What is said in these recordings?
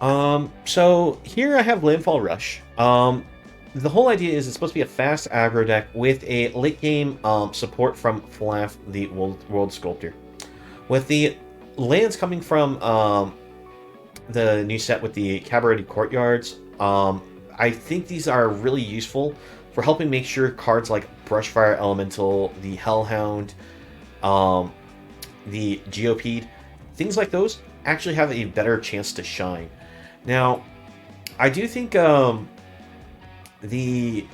So here I have Landfall Rush. The whole idea is it's supposed to be a fast aggro deck with a late game support from Phylath, the World Sculptor. With the lands coming from the new set with the Cabaretti Courtyards, I think these are really useful for helping make sure cards like Brushfire Elemental, the Hellhound, the Geopede, things like those actually have a better chance to shine. Now, I do think the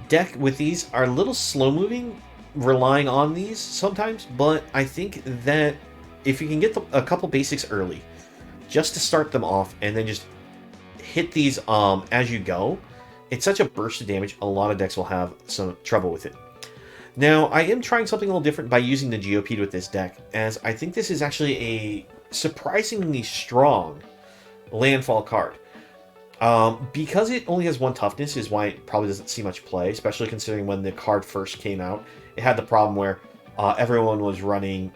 deck with these are a little slow moving, relying on these sometimes, but I think that if you can get a couple basics early, just to start them off, and then just hit these as you go, it's such a burst of damage, a lot of decks will have some trouble with it. Now, I am trying something a little different by using the Geopede with this deck, as I think this is actually a surprisingly strong landfall card. Because it only has one toughness is why it probably doesn't see much play, especially considering when the card first came out. It had the problem where everyone was running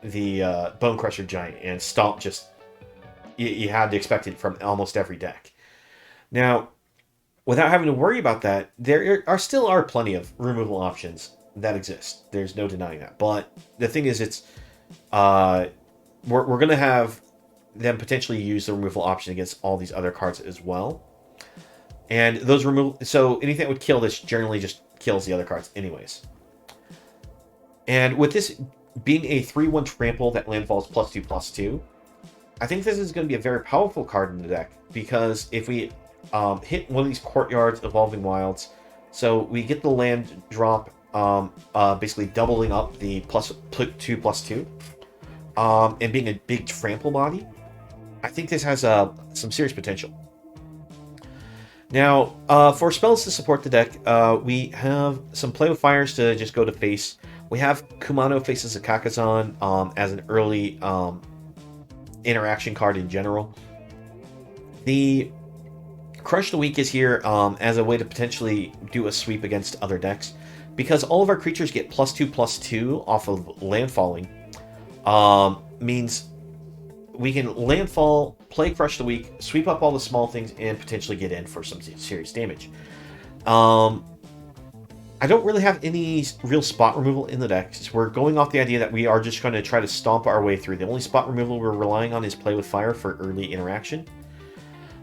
the Bone Crusher Giant, and Stomp just... You had to expect it from almost every deck. Now, without having to worry about that, there still are plenty of removal options that exist. There's no denying that. But the thing is, it's we're going to have them potentially use the removal option against all these other cards as well. And those so anything that would kill this generally just kills the other cards anyways. And with this being a 3/1 trample that landfalls +2/+2, I think this is going to be a very powerful card in the deck, because if we hit one of these Courtyards, Evolving Wilds, so we get the land drop, basically doubling up the +2/+2, and being a big trample body, I think this has some serious potential. Now, for spells to support the deck, we have some Play with Fires to just go to face. We have Kumano faces a Kakkazan as an early interaction card in general. The Crush the Weak is here as a way to potentially do a sweep against other decks, because all of our creatures get +2/+2 off of landfalling. Means we can landfall, play Crush the Weak, sweep up all the small things, and potentially get in for some serious damage. I don't really have any real spot removal in the deck, so we're going off the idea that we are just going to try to stomp our way through. The only spot removal we're relying on is Play with Fire for early interaction.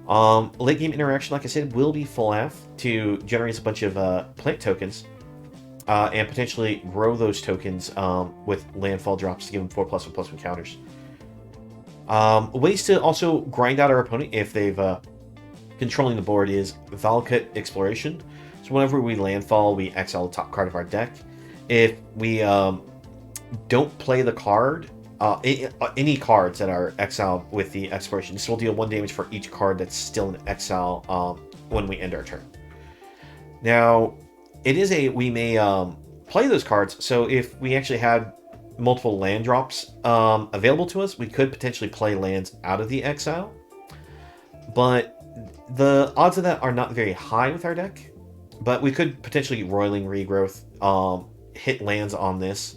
Late game interaction, like I said, will be Phylath to generate a bunch of plant tokens, and potentially grow those tokens with landfall drops to give them 4+1/+1 counters. Ways to also grind out our opponent if they've controlling the board is Valakut Exploration. So whenever we landfall, we exile the top card of our deck. If we don't play the card, any cards that are exiled with the exploration, this will deal 1 damage for each card that's still in exile when we end our turn. Now, it is we may play those cards, so if we actually had multiple land drops available to us, we could potentially play lands out of the exile. But the odds of that are not very high with our deck. But we could potentially Roiling Regrowth, hit lands on this,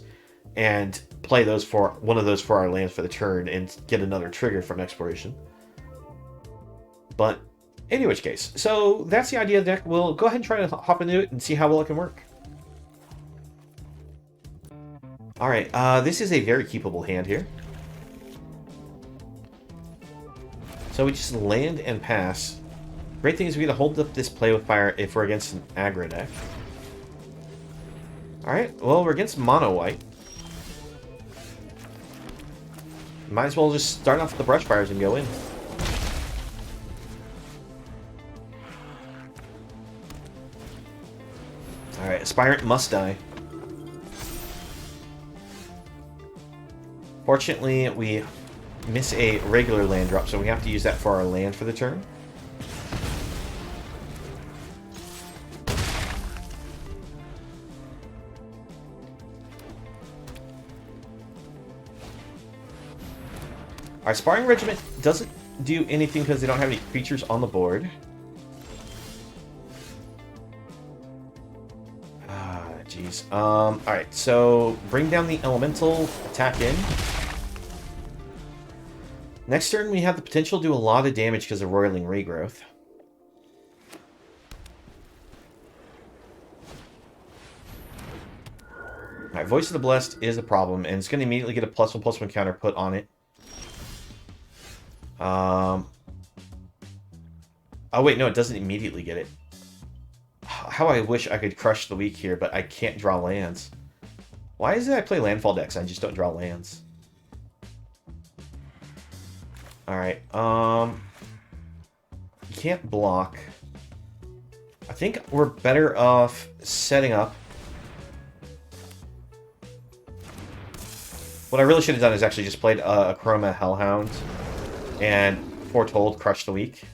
and play those for one of those for our lands for the turn, and get another trigger from exploration. But in which case, so that's the idea of the deck. We'll go ahead and try to hop into it and see how well it can work. Alright, this is a very keepable hand here. So we just land and pass. Great thing is we get to hold up this Play with Fire if we're against an aggro deck. Alright, well, we're against mono white. Might as well just start off with the Brushfires and go in. Alright, Aspirant must die. Fortunately, we miss a regular land drop, so we have to use that for our land for the turn. Our Sparring Regiment doesn't do anything because they don't have any creatures on the board. Jeez. Alright, so bring down the Elemental, attack in. Next turn, we have the potential to do a lot of damage because of Roiling Regrowth. Alright, Voice of the Blessed is a problem, and it's going to immediately get a +1/+1 counter put on it. Oh, wait, no, it doesn't immediately get it. How I wish I could crush the weak here, but I can't draw lands. Why is it I play Landfall decks and I just don't draw lands? Alright, you can't block. I think we're better off setting up. What I really should have done is actually just played Akoum Hellhound and Foretold Crush the Weak.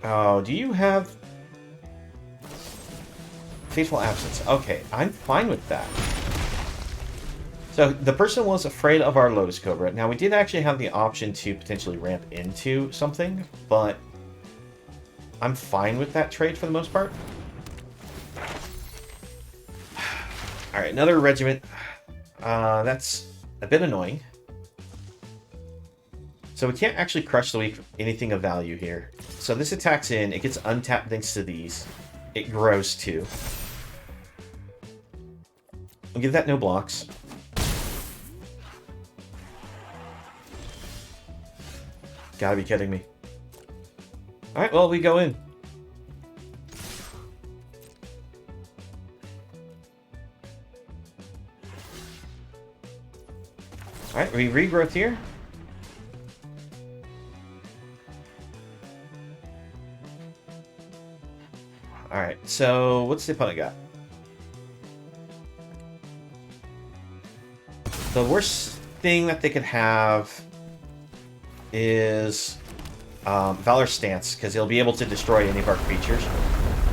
Oh, do you have Fateful Absence? Okay, I'm fine with that. So the person was afraid of our Lotus Cobra. Now, we did actually have the option to potentially ramp into something, but I'm fine with that trade for the most part. Alright, another regiment. That's a bit annoying. So we can't actually crush the weak anything of value here. So this attacks in, it gets untapped thanks to these. It grows too. We'll give that no blocks. Gotta be kidding me. Alright, well, we go in. Alright, we regrowth here. Alright, so what's the opponent got? The worst thing that they could have is Valor Stance, because he'll be able to destroy any of our creatures,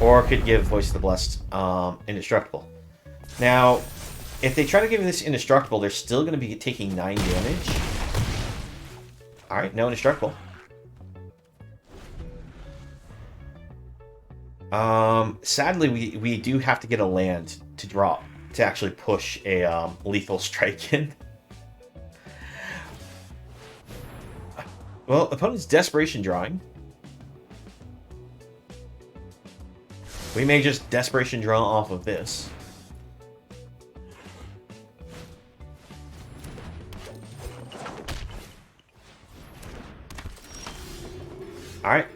or could give Voice of the Blessed indestructible. Now, if they try to give this indestructible, they're still going to be taking 9 damage. Alright, no indestructible. Sadly, we do have to get a land to drop to actually push a lethal strike in. Well, opponent's Desperation drawing. We may just Desperation draw off of this. Alright.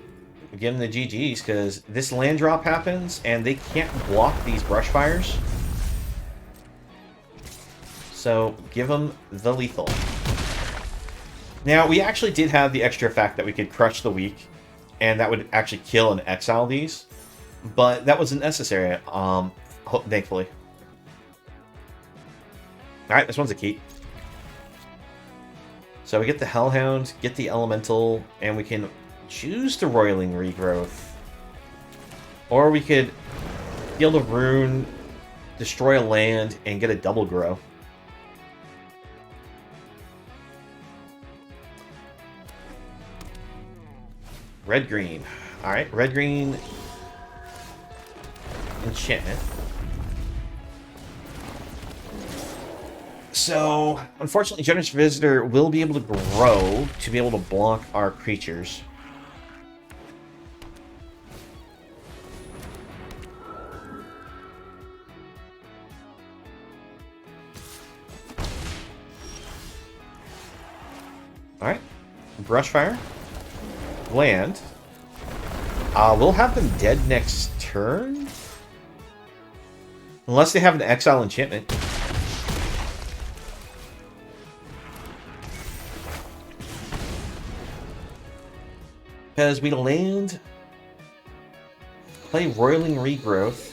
Give them the GGs, because this land drop happens, and they can't block these Brushfires. So, give them the lethal. Now, we actually did have the extra fact that we could crush the weak, and that would actually kill and exile these. But that wasn't necessary, thankfully. Alright, this one's a keep. So we get the Hellhound, get the Elemental, and we can choose the Roiling Regrowth. Or we could heal the rune, destroy a land, and get a double grow. Red-green. Alright, red-green enchantment. So, unfortunately, Generous Visitor will be able to grow to be able to block our creatures. Alright. Brushfire. Land. We'll have them dead next turn? Unless they have an exile enchantment. Because we land, play Roiling Regrowth.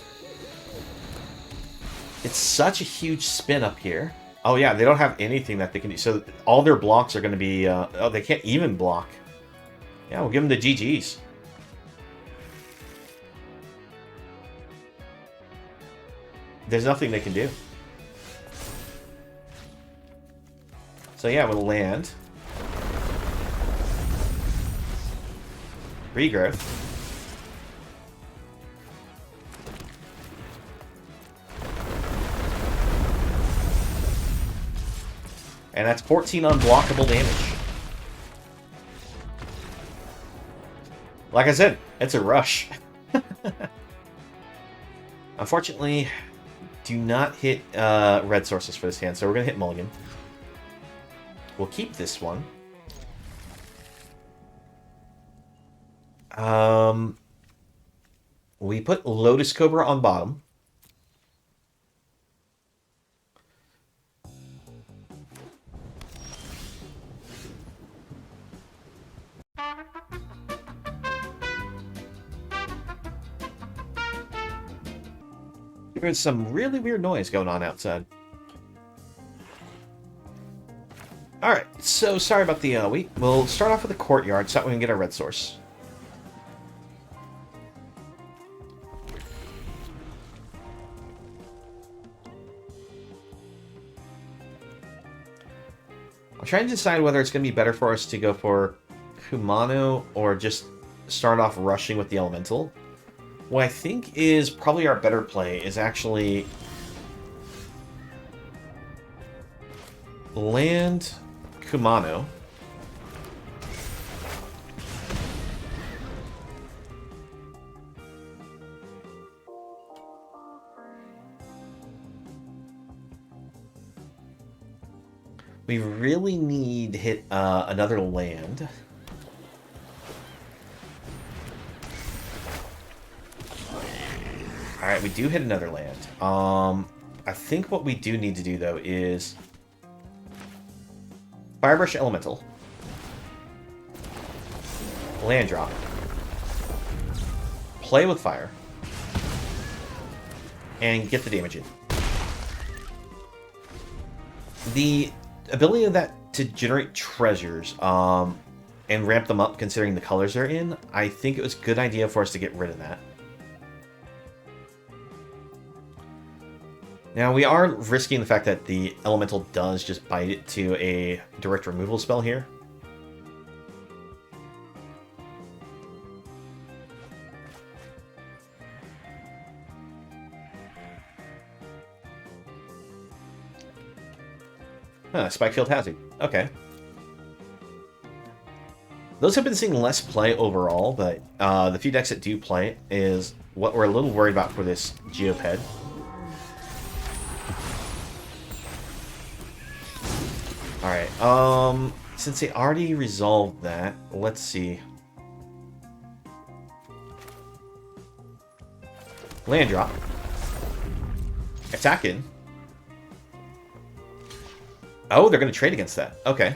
It's such a huge spin up here. Oh yeah, they don't have anything that they can do. So all their blocks are going to be... oh, they can't even block. Yeah, we'll give them the GGs. There's nothing they can do. So yeah, we'll land. Regrowth. And that's 14 unblockable damage. Like I said, it's a rush. Unfortunately, do not hit red sources for this hand, so we're going to hit mulligan. We'll keep this one. We put Lotus Cobra on bottom. There's some really weird noise going on outside. Alright, so sorry about the wait. We'll start off with the courtyard so that we can get our red source. I'm trying to decide whether it's going to be better for us to go for Kumano or just start off rushing with the Elemental. What I think is probably our better play is actually land Kumano. We really need to hit another land. Alright, we do hit another land. I think what we do need to do, though, is Firebrush Elemental. Land drop. Play with fire. And get the damage in. The ability of that to generate treasures and ramp them up considering the colors they're in, I think it was a good idea for us to get rid of that. Now, we are risking the fact that the Elemental does just bite it to a direct removal spell here. Spikefield Hazard. Okay. Those have been seeing less play overall, but the few decks that do play is what we're a little worried about for this Geopede. Alright, since they already resolved that, let's see. Land drop. Attacking. Oh, they're going to trade against that. Okay.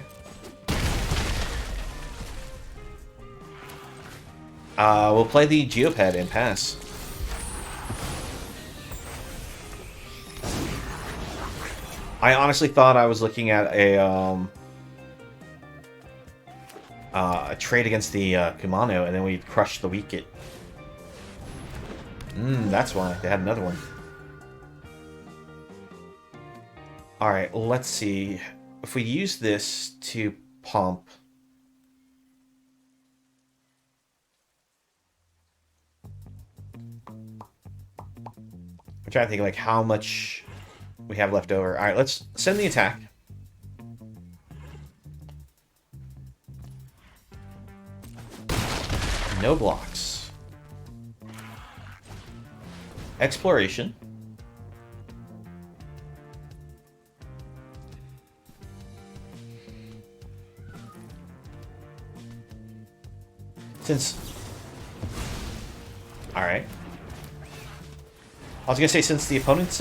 We'll play the Geopede and pass. I honestly thought I was looking at a trade against the Kumano, and then we crushed the Wicket. That's why. They had another one. Alright, let's see. If we use this to pump... I'm trying to think like how much we have left over. Alright, let's send the attack. No blocks. Exploration. Since... Alright. I was gonna say, since the opponent's,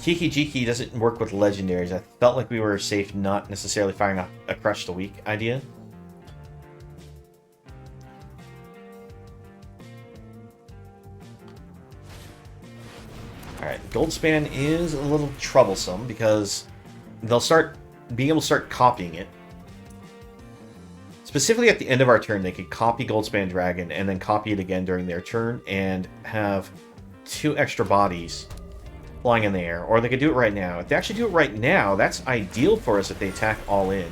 Kiki Jiki doesn't work with legendaries, I felt like we were safe not necessarily firing a Crush the Weak idea. Alright, Goldspan is a little troublesome because they'll start being able to start copying it. Specifically at the end of our turn, they could copy Goldspan Dragon and then copy it again during their turn and have 2 extra bodies flying in the air. Or they could do it right now. If they actually do it right now, that's ideal for us if they attack all in.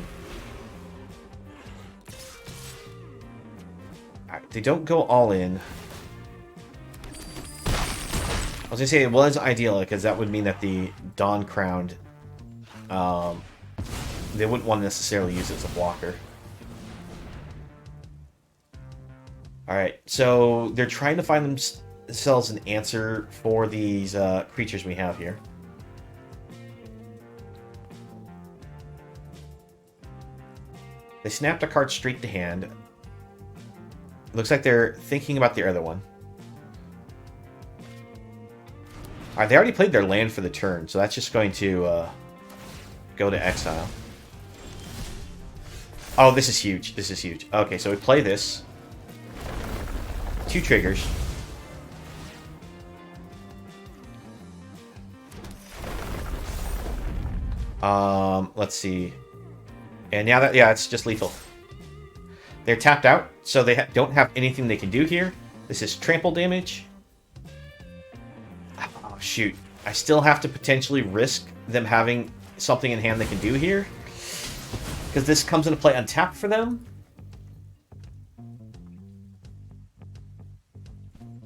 Alright, they don't go all in. I was going to say it was ideal because that would mean that the Dawn Crowned they wouldn't want to necessarily use it as a blocker. Alright, so they're trying to find themselves an answer for these creatures we have here. They snapped a card straight to hand. Looks like they're thinking about the other one. Alright, they already played their land for the turn, so that's just going to go to exile. Oh, this is huge. This is huge. Okay, so we play this. 2 triggers. Let's see. And now that, yeah, it's just lethal. They're tapped out, so they don't have anything they can do here. This is trample damage. Oh, shoot. I still have to potentially risk them having something in hand they can do here. Because this comes into play untapped for them.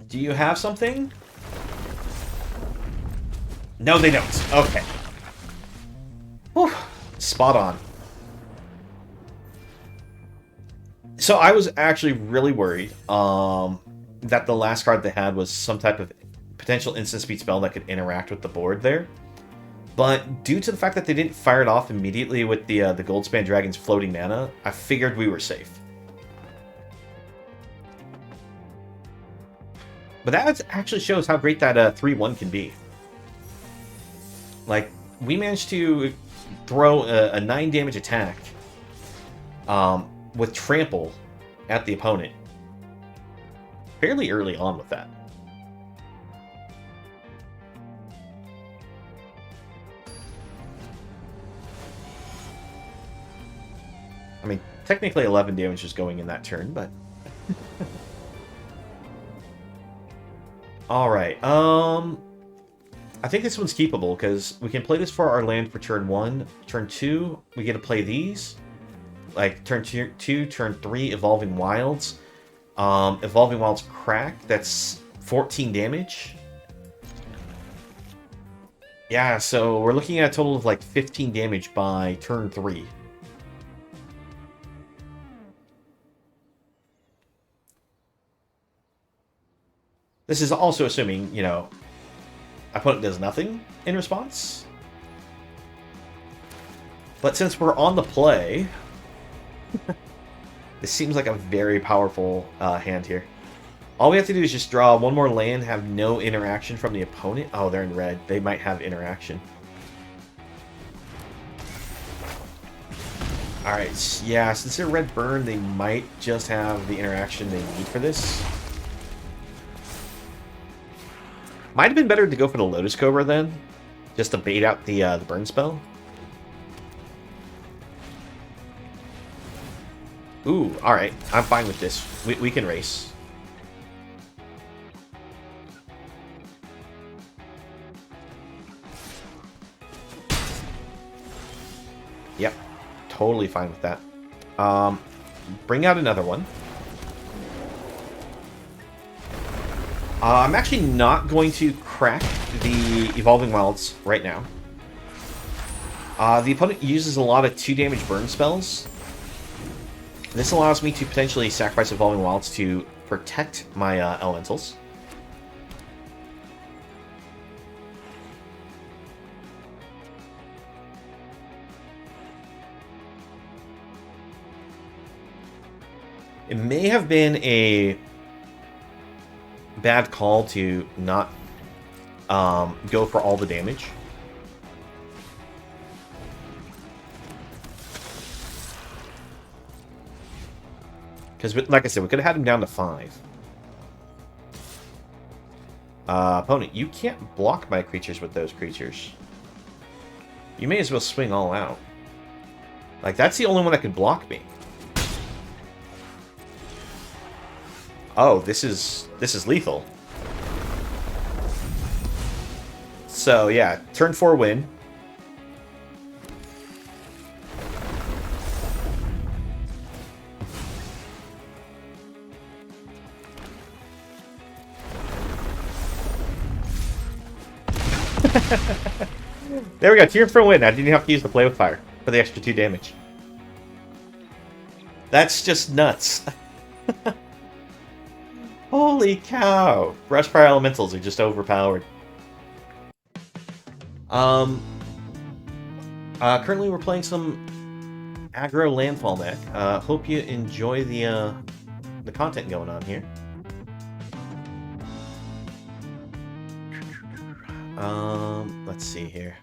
Do you have something? No, they don't. Okay. Whew. Spot on. So I was actually really worried that the last card they had was some type of potential instant speed spell that could interact with the board there. But due to the fact that they didn't fire it off immediately with the Goldspan Dragon's floating mana, I figured we were safe. But that actually shows how great that 3-1 can be. Like, we managed to throw a 9 damage attack with Trample at the opponent fairly early on with that. I mean, technically 11 damage is going in that turn, but... Alright, I think this one's keepable, because we can play this for our land for turn 1. Turn 2, we get to play these. Like, turn 2, turn 3, Evolving Wilds. Evolving Wilds crack, that's 14 damage. Yeah, so we're looking at a total of like 15 damage by turn 3. This is also assuming, you know, opponent does nothing in response. But since we're on the play, this seems like a very powerful hand here. All we have to do is just draw one more land, have no interaction from the opponent. Oh, they're in red. They might have interaction. Alright, yeah, since they're red burn, they might just have the interaction they need for this. Might have been better to go for the Lotus Cobra then, just to bait out the burn spell. Ooh, alright, I'm fine with this. We can race. Yep, totally fine with that. Bring out another one. I'm actually not going to crack the Evolving Wilds right now. The opponent uses a lot of 2 damage burn spells. This allows me to potentially sacrifice Evolving Wilds to protect my elementals. It may have been a bad call to not go for all the damage. Because, like I said, we could have had him down to 5. Opponent, you can't block my creatures with those creatures. You may as well swing all out. Like, that's the only one that could block me. Oh, this is lethal. So, yeah, turn 4 win. There we go. Tear for a win. I didn't have to use the play with fire for the extra 2 damage. That's just nuts. Holy cow. Brushfire Elementals are just overpowered. Currently we're playing some aggro Landfall deck. Hope you enjoy the content going on here. Let's see here.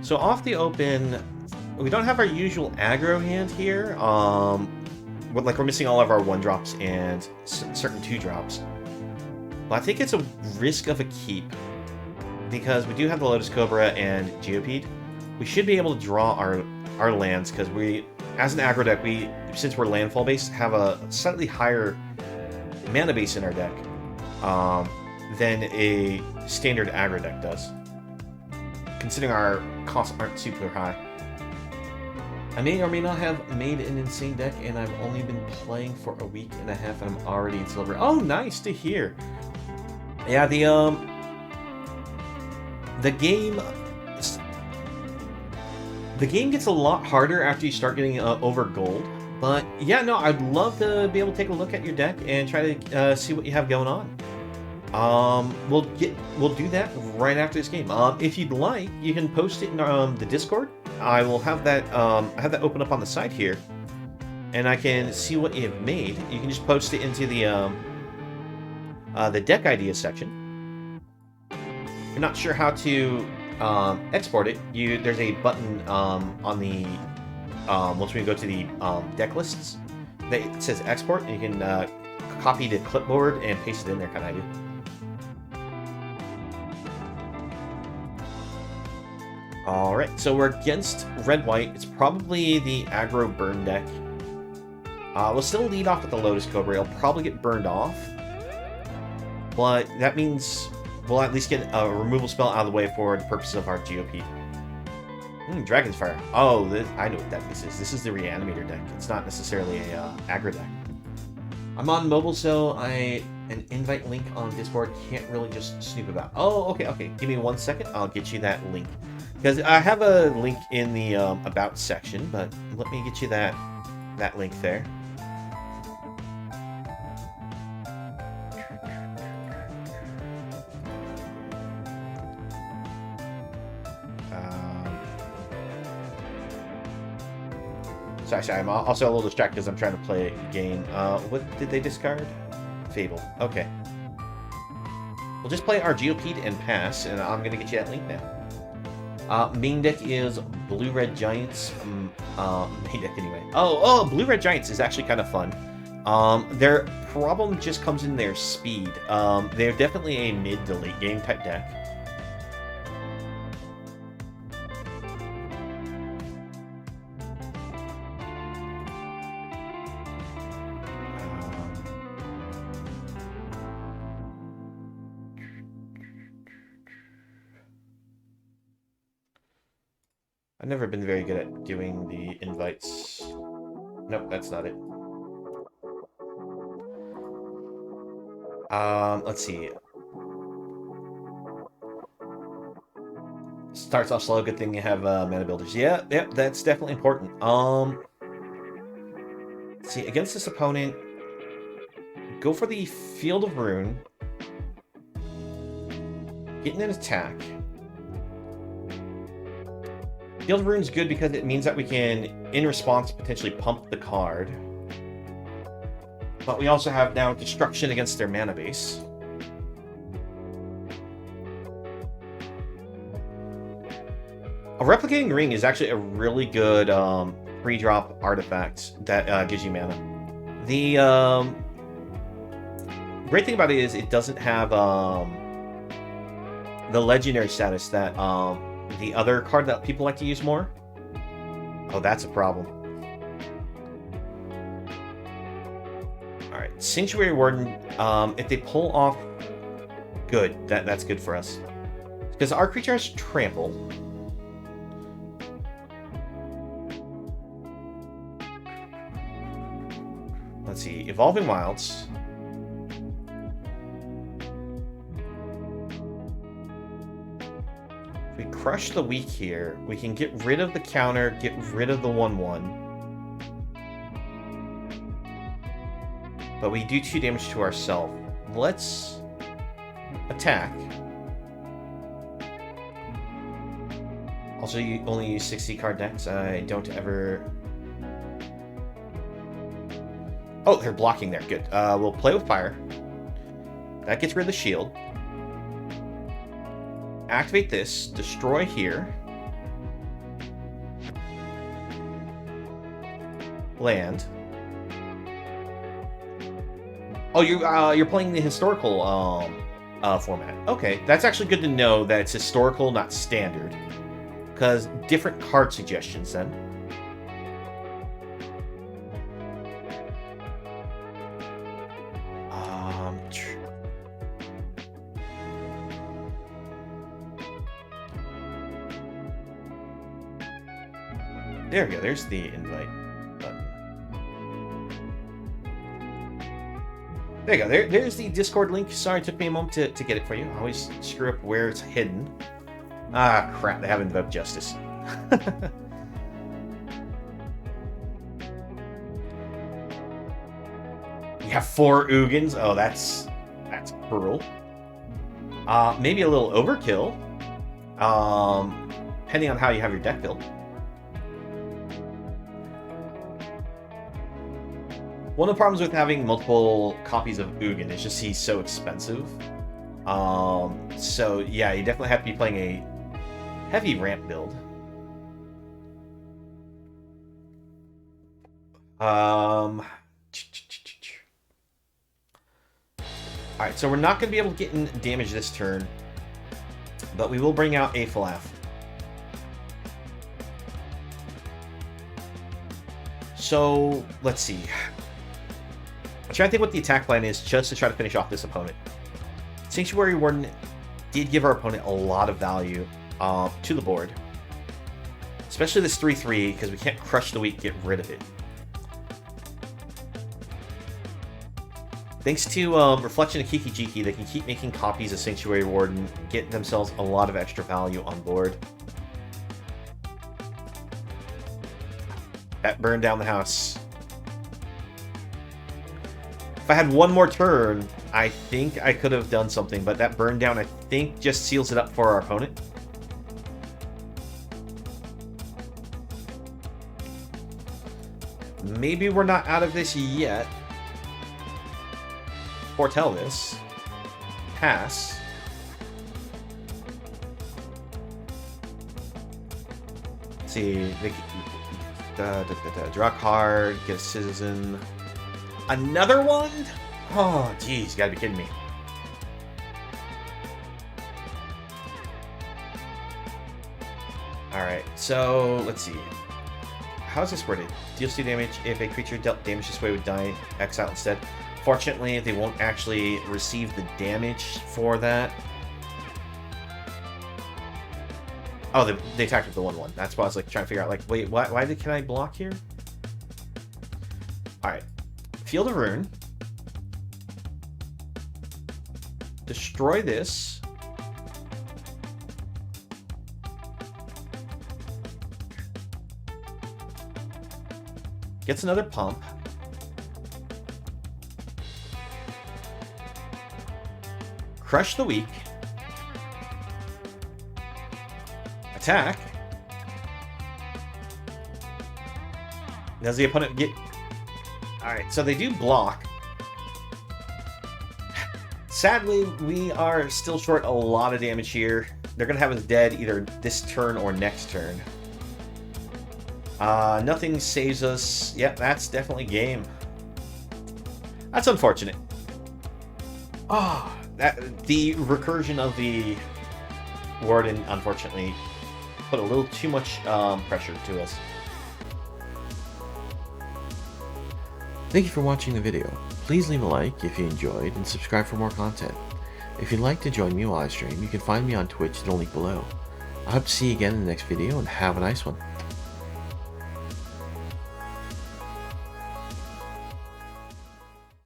So off the open, we don't have our usual aggro hand here. We're missing all of our 1-drops and certain 2-drops. But I think it's a risk of a keep because we do have the Lotus Cobra and Geopede. We should be able to draw our lands because we, as an aggro deck, since we're landfall based, have a slightly higher mana base in our deck than a standard aggro deck does, considering our costs aren't super high. I may or may not have made an insane deck, and I've only been playing for a week and a half, and I'm already in silver. Oh, nice to hear. Yeah, the game gets a lot harder after you start getting over gold. But yeah, no, I'd love to be able to take a look at your deck and try to see what you have going on. We'll do that right after this game. If you'd like, you can post it in the Discord. I will have that have that open up on the side here, and I can see what you have made. You can just post it into the deck ideas section. If you're not sure how to export it, there's a button on the once we go to the deck lists that says export, and you can copy the clipboard and paste it in there, kind of idea. Alright, so we're against red-white. It's probably the aggro burn deck. We'll still lead off with the Lotus Cobra. It'll probably get burned off. But that means we'll at least get a removal spell out of the way for the purpose of our Geopede. Dragon's Fire. Oh, I know what deck this is. This is the Reanimator deck. It's not necessarily a aggro deck. I'm on mobile, so an invite link on Discord can't really just snoop about. Oh, okay. Give me 1 second. I'll get you that link. Because I have a link in the About section, but let me get you that link there. Sorry, I'm also a little distracted because I'm trying to play a game. What did they discard? Fable. Okay. We'll just play our Geopede and pass, and I'm going to get you that link now. Main deck is Blue-Red Giants. Main deck anyway. Oh, Blue-Red Giants is actually kind of fun. Their problem just comes in their speed. They're definitely a mid to late game type deck. I've never been very good at doing the invites. Nope, that's not it. Let's see. Starts off slow, good thing you have mana builders. Yeah, that's definitely important. Let's see, against this opponent, go for the Field of Ruin. Getting an attack. Field of Rune's good because it means that we can, in response, potentially pump the card. But we also have now Destruction against their mana base. A Replicating Ring is actually a really good 3-drop artifact that gives you mana. The great thing about it is it doesn't have the legendary status that the other card that people like to use more. Oh, that's a problem. Alright, Sanctuary Warden, if they pull off... Good, that's good for us. Because our creature has Trample. Let's see, Evolving Wilds. crush the weak here. We can get rid of the counter, get rid of the 1/1. But we do 2 damage to ourselves. Let's attack. Also, you only use 60 card decks. I don't ever... Oh, they're blocking there. Good. We'll play with fire. That gets rid of the shield. Activate this. Destroy here. Land. Oh, you're playing the historical format. Okay, that's actually good to know that it's historical, not standard. Because different card suggestions then. There we go. There's the invite button. There you go. There's the Discord link. Sorry, it took me a moment to get it for you. I always screw up where it's hidden. Ah, crap. They haven't invoked Justice. You have 4 Ugins. Oh, that's cruel. Maybe a little overkill. Depending on how you have your deck built. One of the problems with having multiple copies of Ugin is just he's so expensive. So yeah, you definitely have to be playing a heavy ramp build. Alright, so we're not going to be able to get in damage this turn, but we will bring out a Phylath. So, let's see. I'm trying to think what the attack plan is just to try to finish off this opponent. Sanctuary Warden did give our opponent a lot of value to the board. Especially this 3/3, because we can't crush the weak, get rid of it. Thanks to Reflection and Kiki-Jiki, they can keep making copies of Sanctuary Warden, get themselves a lot of extra value on board. That burned down the house. If I had one more turn, I think I could have done something, but that burn down, I think, just seals it up for our opponent. Maybe we're not out of this yet. Foretell this. Pass. Let's see. Draw a card, get a citizen. Another one? Oh, jeez, you gotta be kidding me. Alright, so let's see. How's this worded? Deals 2 damage. If a creature dealt damage this way would die, exile instead. Fortunately, they won't actually receive the damage for that. Oh, they attacked with the 1/1. That's why I was like trying to figure out, like, wait, why can I block here? Alright. Field of Ruin. Destroy this. Gets another pump. Crush the weak. Attack. Does the opponent get... Alright, so they do block. Sadly, we are still short a lot of damage here. They're going to have us dead either this turn or next turn. Nothing saves us. Yep, that's definitely game. That's unfortunate. The recursion of the Warden, unfortunately, put a little too much pressure to us. Thank you for watching the video. Please leave a like if you enjoyed and subscribe for more content. If you'd like to join me while I stream, you can find me on Twitch, the link below. I hope to see you again in the next video and have a nice one.